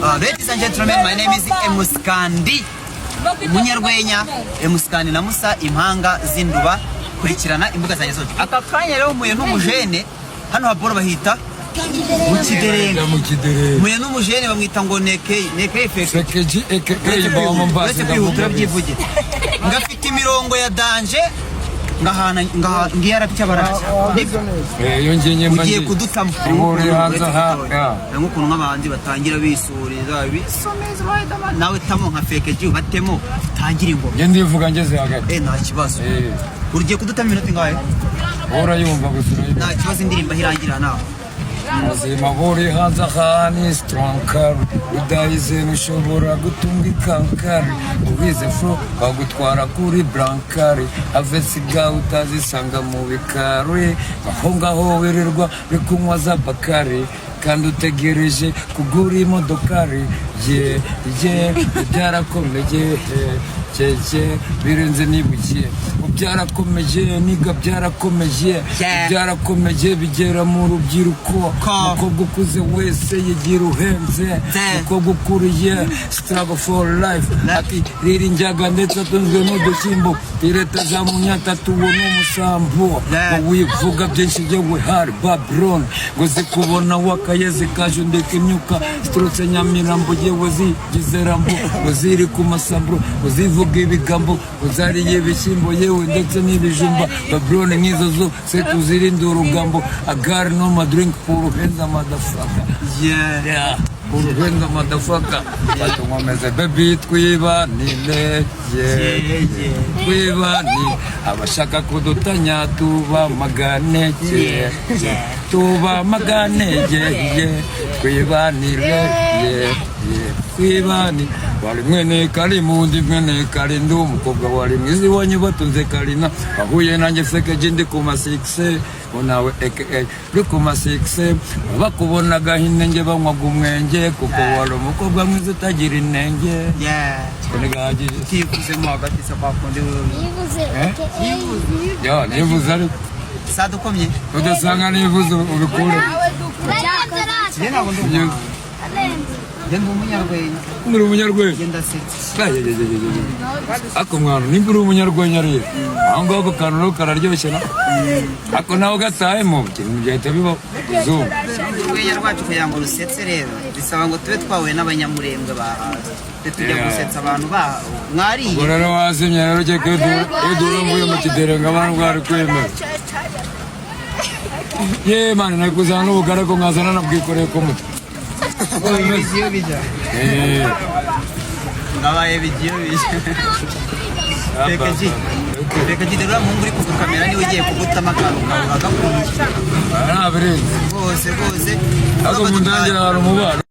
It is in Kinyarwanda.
Ladies and gentlemen, my name is Emuskandi Munyarwenya. Emuskandi na Musa impanga zinduba kurikirana imbuga zanjye zose. Aka kanya rero muye n'umujene hano haboro bahita mukiderenga muye n'umujene bamwita ngo neke fekeji eke bama mbazi ndabyivuge ngafite imirongo ya danje ngahana ngiyara cyabaraje yongenye manje ugiye kudutamo uri hanze ha nk'ukuntu nk'abandi batangira bisureza bisomeza bayidama nawe tamo nka fekeji batemo tangira ingoma nge ndivuga ngeze hagati nta kibazo ugiye kudutamo iminota ingahe ora yumva gusura nta kibazo indirimbo irangira nawe Mazima buri hanze hani strong udahize nushobora gutunga ikankari ubize fro bagutwara kuri blankari avesiga utazisanga mu bikari aho ngaho wirirwa bikunywa za bakari kandi utegereje kugura imodokari ye byarakomeje cece birenze nibukiye byarakomeje niga byarakomeje bigera mu rubyiruko umukobwa ukuze wese yigira uhenze umukobwa ukuriye struggle for life ati riri njyaga ndetse atunzwe n'udushyimbo ireta za munyatatu uwo n'umusambo wivuga byinshi yewe hari Babylon ngo zikubona wakayeze kaje ndeka imyuka ziturutse Nyamirambo yewe zigizerambo ngo ziri ku masambro ngo zivuga ibigambo uzariye ibishyimbo yewe ndetse n'ibijumba Babylon nk'izo zo se tuzirinde urugambo agar no ma drink pour henza motherfucker yeah urwenda motherfucker batumomeze baby twibanire twibani abashaka kudutanya tuba maganege twibanire twibani wali mwene kali mundi mwene kali ndu umukobwa wali mwizi wanyu batunze kalina ahuye nanjye fekeji ndi kuma 6 unawe aka kuma 6 bakubona gahinenge banywaga umwenge kuko wali umukobwa mwizi utagira inenge nivuze mu hagati sabakonde nivuze ari sadukomye udasanga nivuze ubikure muri umunyarwenya ako mwana nimba uri umunyarwenya rero aho ngaho ako kantu kararyoshye na ako nawe gatahemo byahita biba zuba urwenya rwacu kugira ngo rusetse rero bisaba ngo tube twahuye n'abanyamurembwe bahaza tujya gusetsa abantu mwariye ubwo rero wazimye rero ugiye kwedura mvuye mu kiderenga abantu bwari kwemera ye mani nakuzana n'ubugara ko nkazana nabwikoreye ku mutwe bigiyo bijya ngabaye bigiyo bijya fekeji rero mungu uri kugukamera niwe ugiye kugutama akantu kawe agakurikira nta birenze bose ako mu ndangira hari umubano